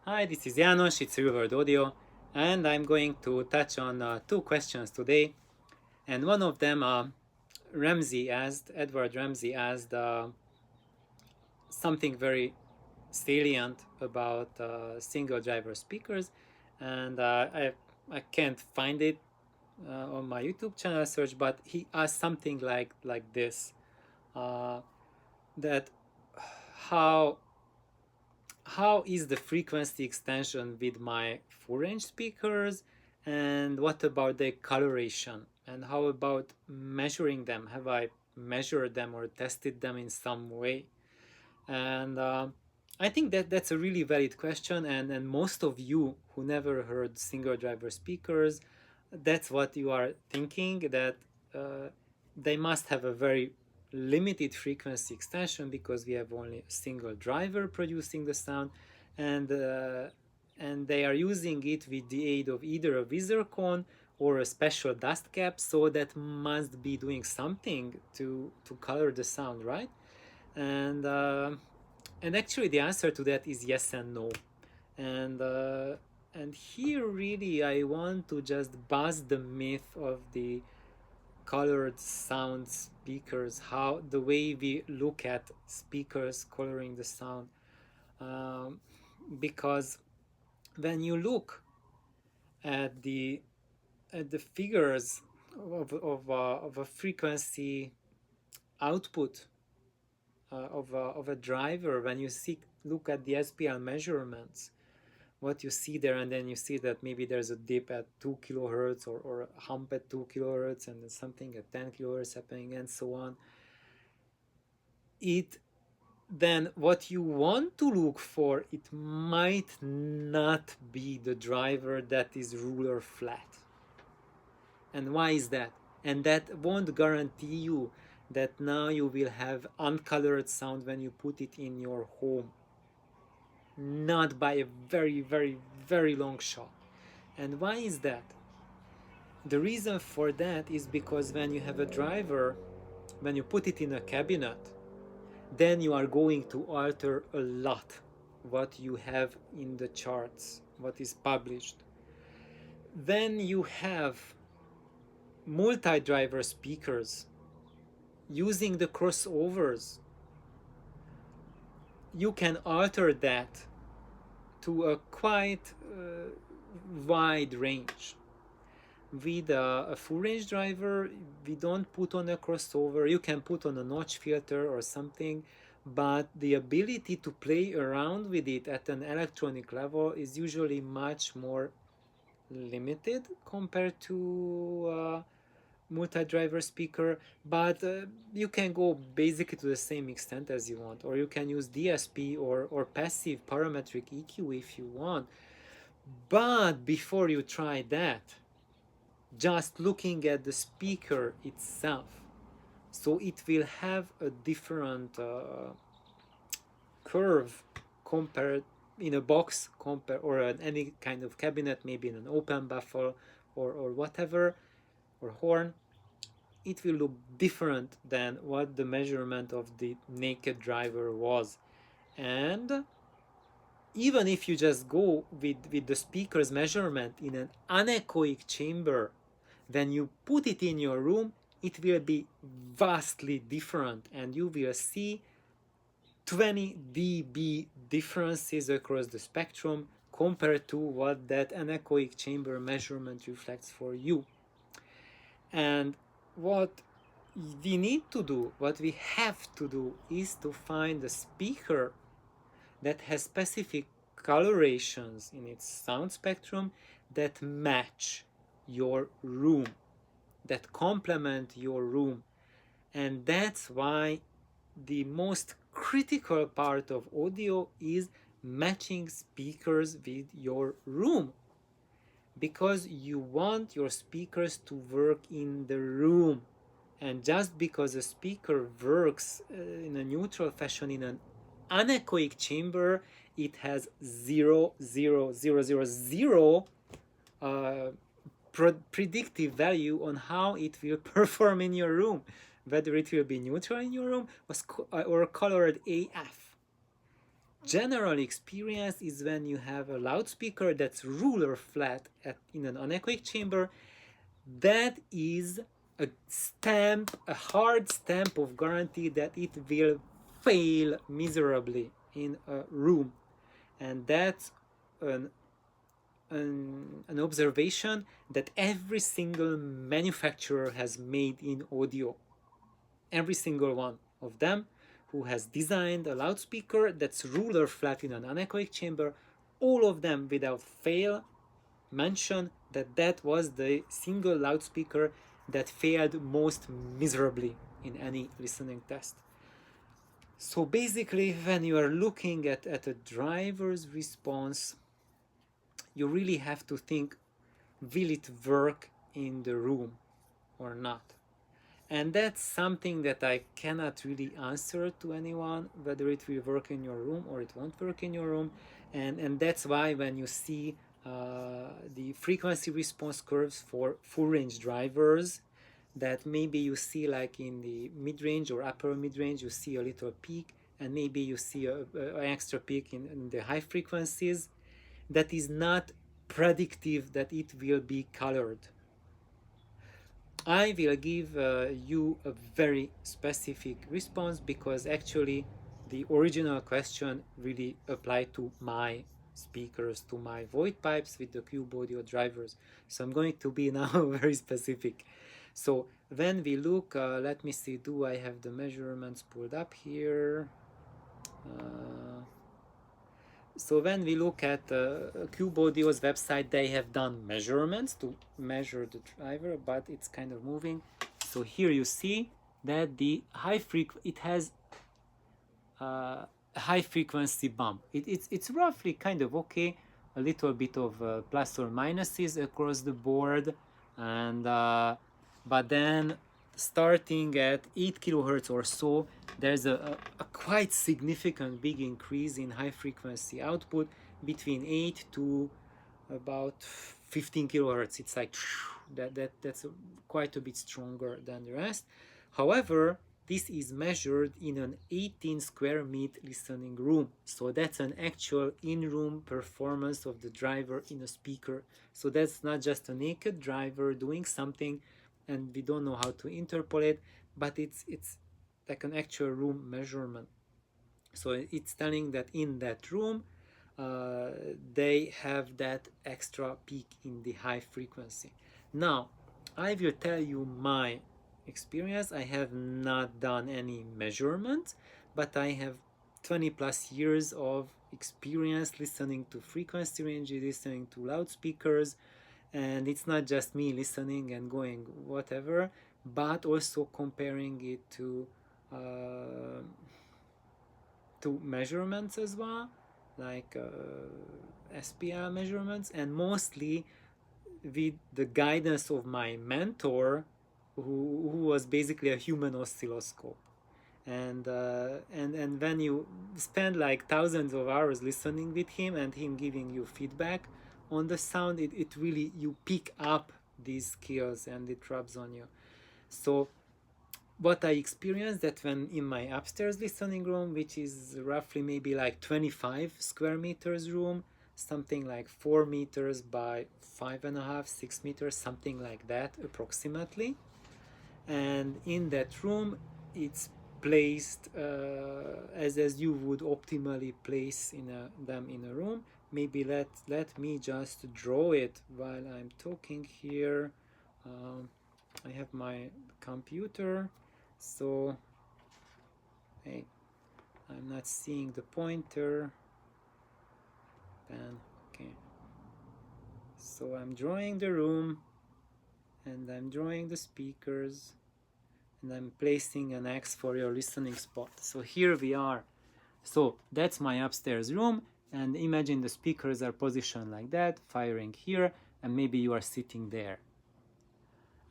Hi, this is János, it's Real Audio, and I'm going to touch on two questions today. And one of them, Edward Ramsey asked something very salient about single driver speakers, and I can't find it on my YouTube channel search, but he asked something like this, uh, that how how is the frequency extension with my full range speakers, and what about the coloration, and how about measuring them? Have I measured them or tested them in some way? And I think that that's a really valid question, and most of you who never heard single driver speakers, that's what you are thinking, that uh, they must have a very limited frequency extension because we have only a single driver producing the sound, and they are using it with the aid of either a visor cone or a special dust cap, so that must be doing something to color the sound, right? And actually the answer to that is yes and no. And here really I want to just bust the myth of the colored sound speakers, how the way we look at speakers coloring the sound, um, because when you look at the figures of a frequency output of a driver, when you look at the SPL measurements, what you see there, and then you see that maybe there's a dip at 2 kilohertz, or a hump at 2 kilohertz, and then something at 10 kilohertz happening, and so on. Then what you want to look for, it might not be the driver that is ruler flat. And why is that? And that won't guarantee you that now you will have uncolored sound when you put it in your home. Not by a very, very, very long shot. And why is that? The reason for that is because when you have a driver, when you put it in a cabinet, then you are going to alter a lot what you have in the charts, what is published. Then you have multi-driver speakers using the crossovers. You can alter that to a quite wide range. With a full range driver, we don't put on a crossover. You can put on a notch filter or something, but the ability to play around with it at an electronic level is usually much more limited compared to multi-driver speaker. But you can go basically to the same extent as you want, or you can use DSP or passive parametric EQ if you want. But before you try that, just looking at the speaker itself, so it will have a different curve compared in a box, or any kind of cabinet, maybe in an open baffle or whatever, or horn. It will look different than what the measurement of the naked driver was. And even if you just go with the speaker's measurement in an anechoic chamber, when you put it in your room, it will be vastly different, and you will see 20 dB differences across the spectrum compared to what that anechoic chamber measurement reflects for you. And what we need to do, what we have to do, is to find a speaker that has specific colorations in its sound spectrum that match your room, that complement your room. And that's why the most critical part of audio is matching speakers with your room, because you want your speakers to work in the room. And just because a speaker works in a neutral fashion in an anechoic chamber, it has 0.0000 predictive value on how it will perform in your room, whether it will be neutral in your room or colored AF. general experience is when you have a loudspeaker that's ruler flat in an anechoic chamber. That is a stamp, a hard stamp of guarantee that it will fail miserably in a room. And that's an observation that every single manufacturer has made in audio. Every single one of them who has designed a loudspeaker that's ruler flat in an anechoic chamber, all of them without fail mention that that was the single loudspeaker that failed most miserably in any listening test. So basically, when you are looking at a driver's response, you really have to think, will it work in the room or not? And that's something that I cannot really answer to anyone, whether it will work in your room or it won't work in your room. And that's why when you see the frequency response curves for full range drivers, that maybe you see like in the mid-range or upper mid-range, you see a little peak, and maybe you see an extra peak in the high frequencies, that is not predictive that it will be colored. I will give you a very specific response because actually the original question really applied to my speakers, to my Voigt pipes with the Cube Audio drivers. So I'm going to be now very specific. So when we look, let me see, do I have the measurements pulled up here? So when we look at Cube Audio's website, they have done measurements to measure the driver, but it's kind of moving. So here you see that the it has a high frequency bump. It's roughly kind of okay, a little bit of plus or minuses across the board, and but then starting at 8 kilohertz or so, there's a quite significant big increase in high frequency output between 8 to about 15 kilohertz. It's like that's quite a bit stronger than the rest. However, this is measured in an 18 square meter listening room. So that's an actual in-room performance of the driver in a speaker. So that's not just a naked driver doing something and we don't know how to interpolate, but it's like an actual room measurement. So it's telling that in that room they have that extra peak in the high frequency. Now I will tell you my experience. I have not done any measurement, but I have 20 plus years of experience listening to frequency ranges, listening to loudspeakers, and it's not just me listening and going whatever, but also comparing it to measurements as well, like SPL measurements, and mostly with the guidance of my mentor, who was basically a human oscilloscope. And when you spend like thousands of hours listening with him and him giving you feedback on the sound, it really, you pick up these skills and it rubs on you. So what I experienced, that when in my upstairs listening room, which is roughly maybe like 25 square meters room, something like 4 meters by 5.5, 6 meters, something like that approximately. And in that room, it's placed as you would optimally place them in a room. Maybe let me just draw it while I'm talking here. I have my computer, so hey, I'm not seeing the pointer. Then okay, so I'm drawing the room and I'm drawing the speakers and I'm placing an X for your listening spot. So here we are. So that's my upstairs room, and imagine the speakers are positioned like that, firing here, and maybe you are sitting there.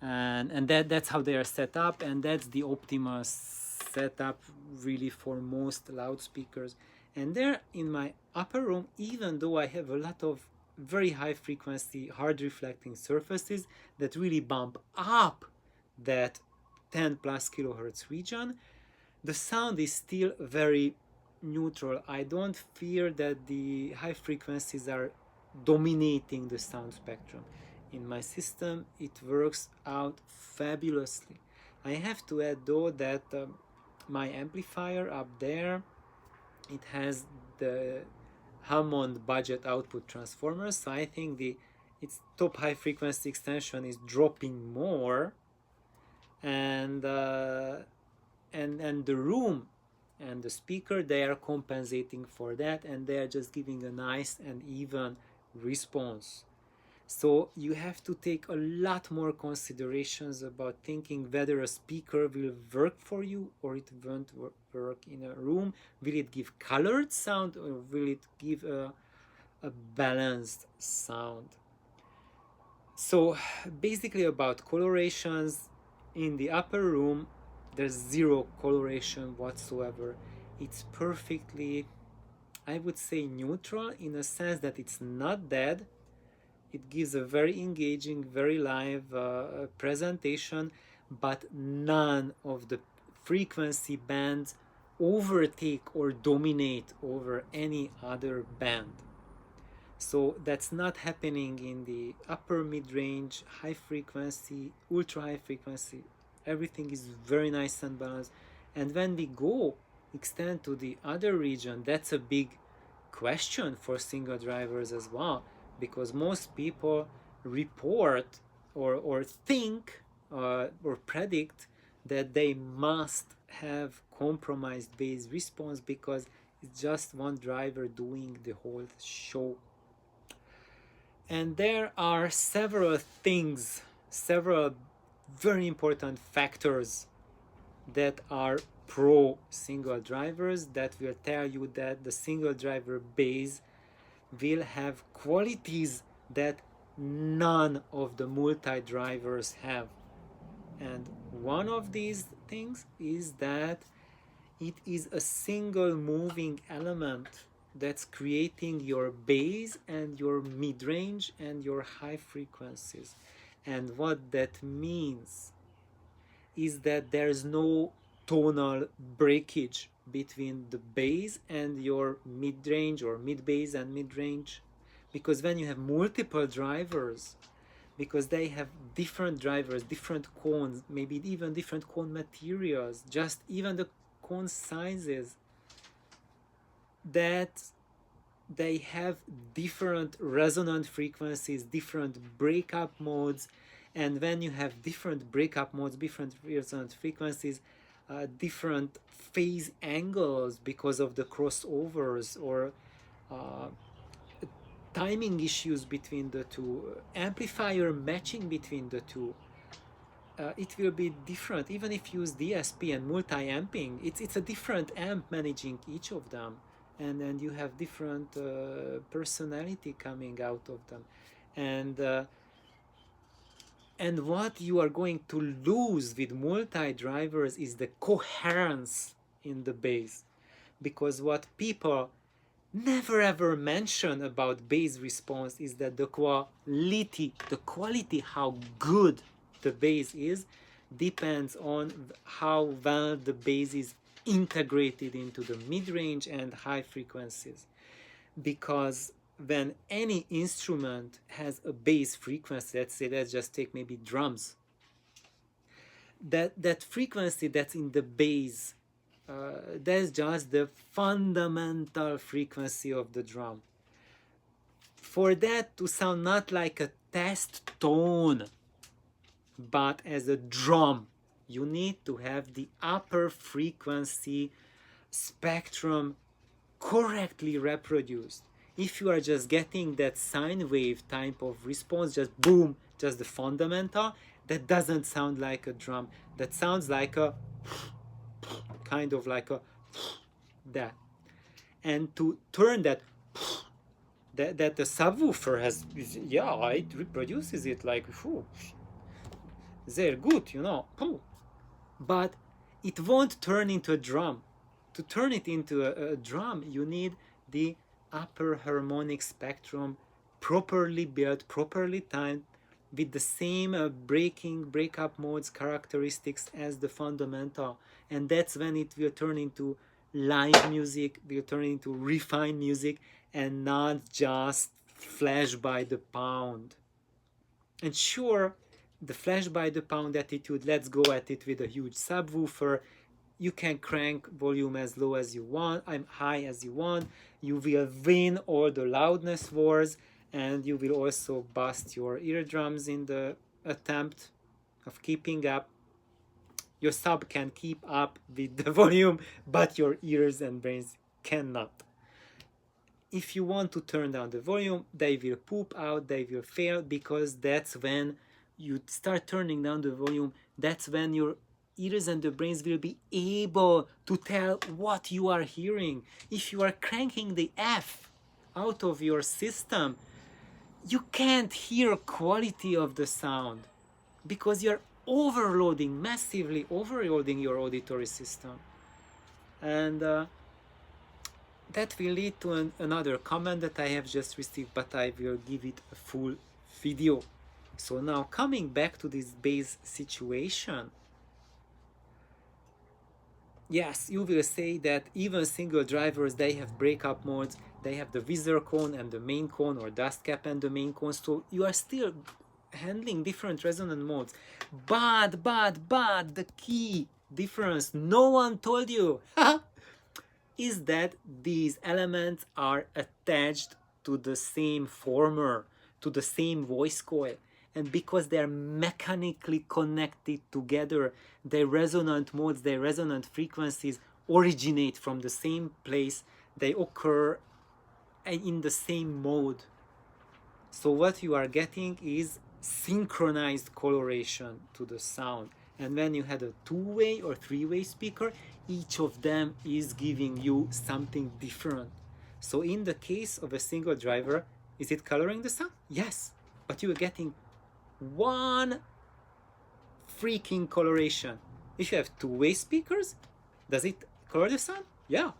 And that's how they are set up, and that's the optimal setup really for most loudspeakers. And there in my upper room, even though I have a lot of very high frequency, hard reflecting surfaces that really bump up that 10 plus kilohertz region, the sound is still very neutral. I don't fear that the high frequencies are dominating the sound spectrum. In my system, it works out fabulously. I have to add though that my amplifier up there, it has the Hammond budget output transformer, so I think its top high frequency extension is dropping more, and the room and the speaker, they are compensating for that, and they are just giving a nice and even response. So you have to take a lot more considerations about thinking whether a speaker will work for you or it won't work in a room. Will it give colored sound or will it give a balanced sound? So basically about colorations, in the upper room there's zero coloration whatsoever. It's perfectly, I would say, neutral, in a sense that it's not dead. It gives a very engaging, very live presentation, but none of the frequency bands overtake or dominate over any other band. So that's not happening in the upper mid-range, high frequency, ultra high frequency. Everything is very nice and balanced. And when we go extend to the other region, that's a big question for single drivers as well, because most people report or think or predict that they must have compromised bass response because it's just one driver doing the whole show. And there are several things, several very important factors that are pro single drivers that will tell you that the single driver bass will have qualities that none of the multi-drivers have. And one of these things is that it is a single moving element that's creating your bass and your mid-range and your high frequencies. And what that means is that there's no tonal breakage between the bass and your mid-range or mid-bass and mid-range, because when you have multiple drivers, because they have different drivers, different cones, maybe even different cone materials, just even the cone sizes, that they have different resonant frequencies, different breakup modes, and when you have different breakup modes, different resonant frequencies, different phase angles because of the crossovers or timing issues between the two, amplifier matching between the two, it will be different. Even if you use DSP and multi-amping, it's a different amp managing each of them, and you have different personality coming out of them, and what you are going to lose with multi-drivers is the coherence in the bass, because what people never ever mention about bass response is that the quality, how good the bass is, depends on how well the bass is integrated into the mid-range and high frequencies. Because when any instrument has a bass frequency, let's just take maybe drums, that frequency that's in the bass, that's just the fundamental frequency of the drum. For that to sound not like a test tone, but as a drum, you need to have the upper frequency spectrum correctly reproduced. If you are just getting that sine wave type of response, just boom, just the fundamental, that doesn't sound like a drum. That sounds like a kind of like a that. And to turn that the subwoofer has, yeah, it reproduces it like, whew, they're good, you know, but it won't turn into a drum. To turn it into a drum, you need the upper harmonic spectrum properly built, properly timed, with the same breakup modes characteristics as the fundamental, and that's when it will turn into live music will turn into refined music and not just flash by the pound. And sure, the flash by the pound attitude, let's go at it with a huge subwoofer. You can crank volume as low as you want, high as you want. You will win all the loudness wars, and you will also bust your eardrums in the attempt of keeping up. Your sub can keep up with the volume, but your ears and brains cannot. If you want to turn down the volume, they will poop out, they will fail, because that's when you start turning down the volume, that's when your ears and the brains will be able to tell what you are hearing. If you are cranking the F out of your system, you can't hear quality of the sound because you're overloading, massively overloading your auditory system. And that will lead to another comment that I have just received, but I will give it a full video. So now coming back to this bass situation, yes, you will say that even single drivers, they have breakup modes, they have the visor cone and the main cone, or dust cap and the main cone, so you are still handling different resonant modes. But the key difference no one told you is that these elements are attached to the same former, to the same voice coil. And because they're mechanically connected together, their resonant modes, their resonant frequencies originate from the same place. They occur in the same mode. So what you are getting is synchronized coloration to the sound. And when you had a two-way or three-way speaker, each of them is giving you something different. So in the case of a single driver, is it coloring the sound? Yes, but you are getting one freaking coloration. If you have two-way speakers, does it color the sound? Yeah.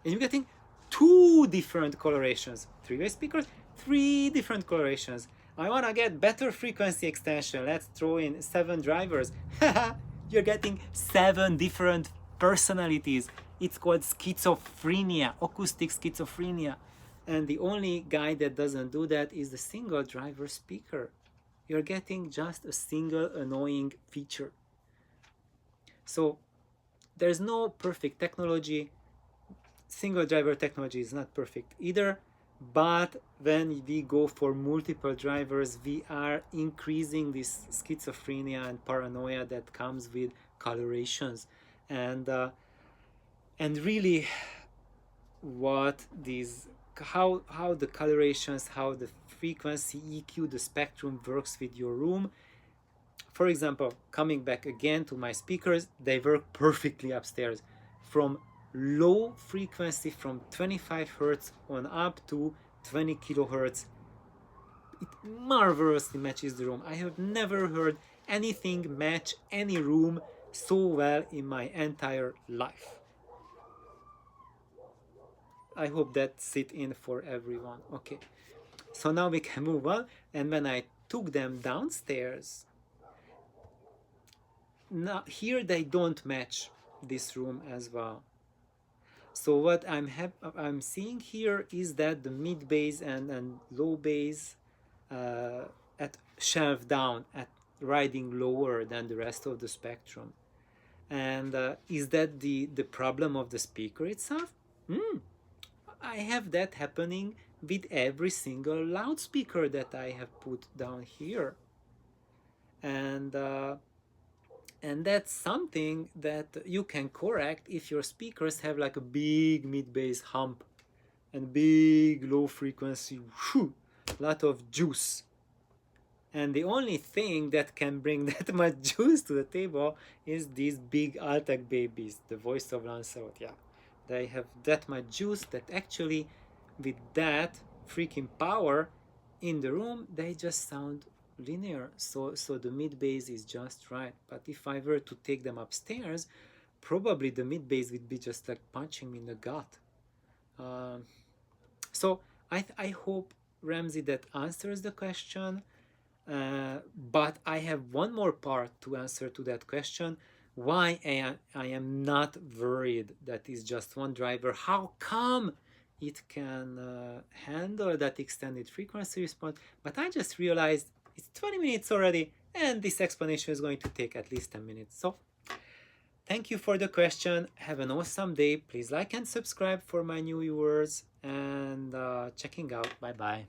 And you're getting two different colorations. Three-way speakers, three different colorations. I want to get better frequency extension. Let's throw in 7 drivers. You're getting 7 different personalities. It's called schizophrenia, acoustic schizophrenia. And the only guy that doesn't do that is the single driver speaker. You're getting just a single annoying feature. So there's no perfect technology. Single driver technology is not perfect either. But when we go for multiple drivers, we are increasing this schizophrenia and paranoia that comes with colorations. And really, what these, how the colorations, how the frequency, EQ, the spectrum works with your room. For example, coming back again to my speakers, they work perfectly upstairs. From low frequency, from 25 Hertz on up to 20 kilohertz, it marvelously matches the room. I have never heard anything match any room so well in my entire life. I hope that's it in for everyone. Okay, so now we can move on. And when I took them downstairs, now here they don't match this room as well. So what I'm seeing here is that the mid bass and low bass at shelf down, at riding lower than the rest of the spectrum. And is that the problem of the speaker itself? I have that happening with every single loudspeaker that I have put down here. And that's something that you can correct if your speakers have like a big mid-bass hump and big low frequency, lot of juice. And the only thing that can bring that much juice to the table is these big Altec babies, the Voice of Lancelot. Yeah, they have that much juice that actually, with that freaking power in the room, they just sound linear. So the mid bass is just right. But if I were to take them upstairs, probably the mid bass would be just like punching me in the gut. So I hope, Ramsey, that answers the question. But I have one more part to answer to that question, why I am not worried that it's just one driver. How come it can handle that extended frequency response? But I just realized it's 20 minutes already, and this explanation is going to take at least 10 minutes. So thank you for the question. Have an awesome day. Please like and subscribe for my new viewers, and checking out. Bye bye.